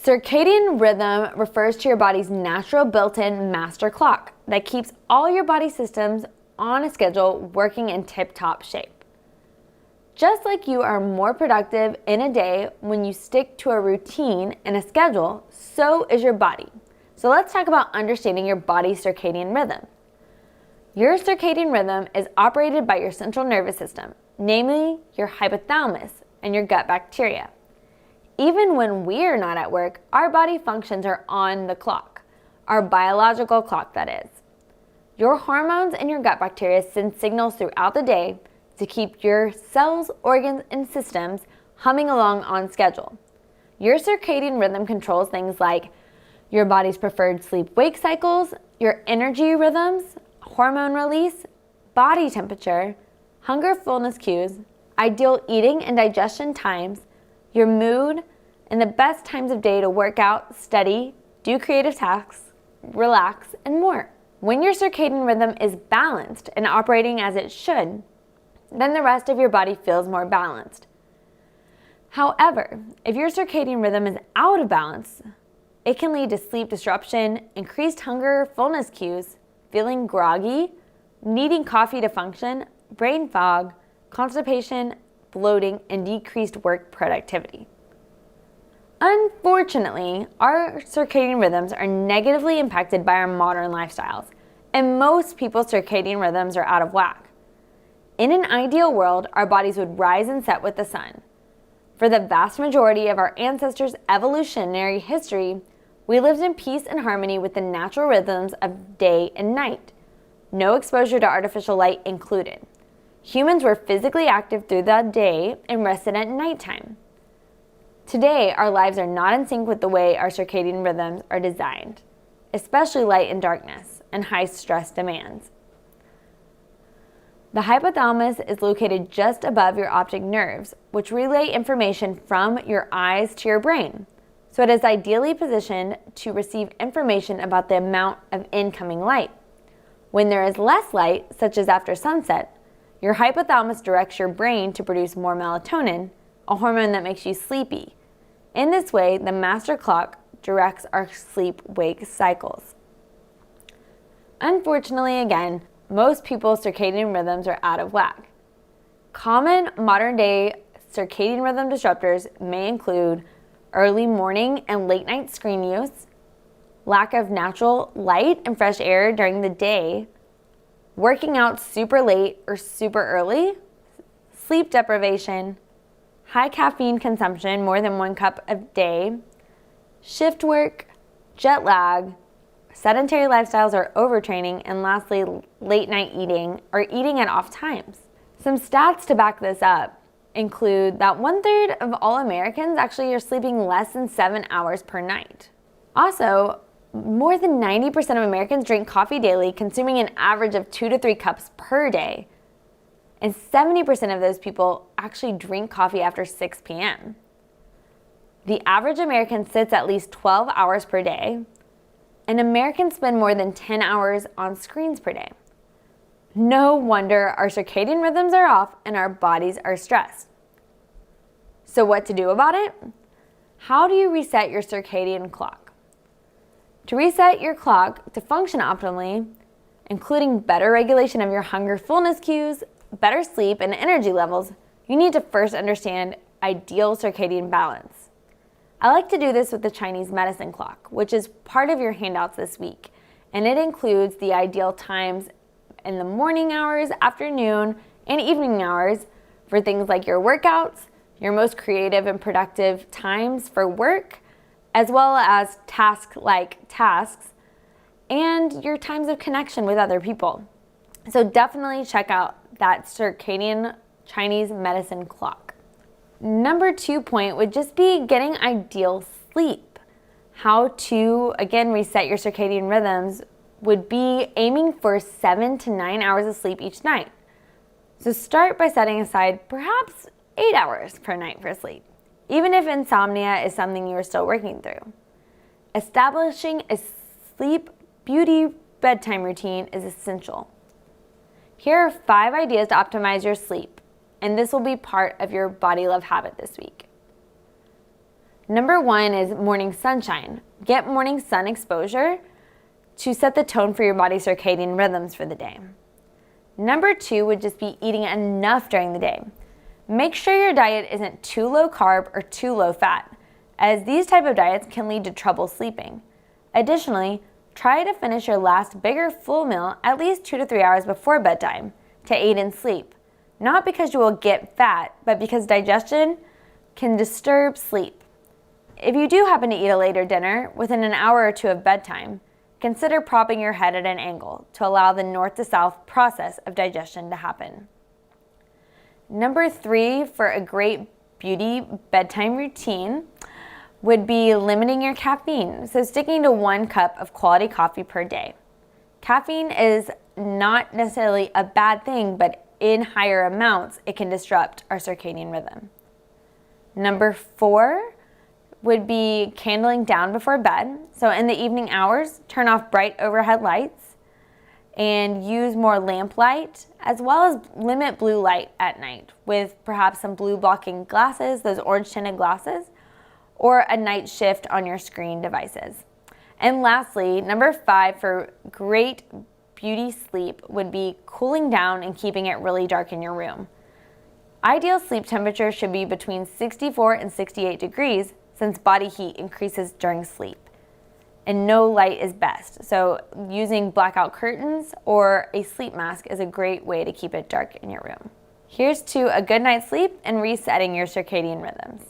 Circadian rhythm refers to your body's natural built-in master clock that keeps all your body systems on a schedule working in tip-top shape. Just like you are more productive in a day when you stick to a routine and a schedule, so is your body. So let's talk about understanding your body's circadian rhythm. Your circadian rhythm is operated by your central nervous system, namely your hypothalamus and your gut bacteria. Even when we are not at work, our body functions are on the clock, our biological clock that is. Your hormones and your gut bacteria send signals throughout the day to keep your cells, organs, and systems humming along on schedule. Your circadian rhythm controls things like your body's preferred sleep-wake cycles, your energy rhythms, hormone release, body temperature, hunger fullness cues, ideal eating and digestion times, your mood, and the best times of day to work out, study, do creative tasks, relax, and more. When your circadian rhythm is balanced and operating as it should, then the rest of your body feels more balanced. However, if your circadian rhythm is out of balance, it can lead to sleep disruption, increased hunger, fullness cues, feeling groggy, needing coffee to function, brain fog, constipation, bloating, and decreased work productivity. Unfortunately, our circadian rhythms are negatively impacted by our modern lifestyles, and most people's circadian rhythms are out of whack. In an ideal world, our bodies would rise and set with the sun. For the vast majority of our ancestors' evolutionary history, we lived in peace and harmony with the natural rhythms of day and night, no exposure to artificial light included. Humans were physically active through the day and rested at nighttime. Today, our lives are not in sync with the way our circadian rhythms are designed, especially light and darkness and high stress demands. The hypothalamus is located just above your optic nerves, which relay information from your eyes to your brain. So it is ideally positioned to receive information about the amount of incoming light. When there is less light, such as after sunset, your hypothalamus directs your brain to produce more melatonin, a hormone that makes you sleepy. In this way, the master clock directs our sleep-wake cycles. Unfortunately, again, most people's circadian rhythms are out of whack. Common modern-day circadian rhythm disruptors may include early morning and late night screen use, lack of natural light and fresh air during the day, working out super late or super early, sleep deprivation, high caffeine consumption, more than 1 cup a day, shift work, jet lag, sedentary lifestyles or overtraining, and lastly, late night eating or eating at off times. Some stats to back this up include that 1/3 of all Americans actually are sleeping less than 7 hours per night. Also, more than 90% of Americans drink coffee daily, consuming an average of 2 to 3 cups per day. And 70% of those people actually drink coffee after 6 p.m. The average American sits at least 12 hours per day, and Americans spend more than 10 hours on screens per day. No wonder our circadian rhythms are off and our bodies are stressed. So what to do about it? How do you reset your circadian clock? To reset your clock to function optimally, including better regulation of your hunger fullness cues, better sleep, and energy levels, you need to first understand ideal circadian balance. I like to do this with the Chinese medicine clock, which is part of your handouts this week, and it includes the ideal times in the morning hours, afternoon, and evening hours for things like your workouts, your most creative and productive times for work, as well as task-like tasks, and your times of connection with other people. So definitely check out that circadian Chinese medicine clock. Number 2 point would just be getting ideal sleep. How to, again, reset your circadian rhythms would be aiming for 7 to 9 hours of sleep each night. So start by setting aside perhaps 8 hours per night for sleep, even if insomnia is something you are still working through. Establishing a sleep beauty bedtime routine is essential. Here are 5 ideas to optimize your sleep, and this will be part of your body love habit this week. Number 1 is morning sunshine. Get morning sun exposure to set the tone for your body's circadian rhythms for the day. Number 2 would just be eating enough during the day. Make sure your diet isn't too low carb or too low fat, as these type of diets can lead to trouble sleeping. Additionally, try to finish your last bigger full meal at least 2 to 3 hours before bedtime to aid in sleep, not because you will get fat, but because digestion can disturb sleep. If you do happen to eat a later dinner within an hour or two of bedtime, consider propping your head at an angle to allow the north to south process of digestion to happen. Number 3 for a great beauty bedtime routine would be limiting your caffeine, so sticking to 1 cup of quality coffee per day. Caffeine is not necessarily a bad thing, but in higher amounts, it can disrupt our circadian rhythm. Number 4 would be candling down before bed. So in the evening hours, turn off bright overhead lights and use more lamp light, as well as limit blue light at night with perhaps some blue blocking glasses, those orange tinted glasses, or a night shift on your screen devices. And lastly, number 5 for great beauty sleep would be cooling down and keeping it really dark in your room. Ideal sleep temperature should be between 64 and 68 degrees since body heat increases during sleep. And no light is best, so using blackout curtains or a sleep mask is a great way to keep it dark in your room. Here's to a good night's sleep and resetting your circadian rhythms.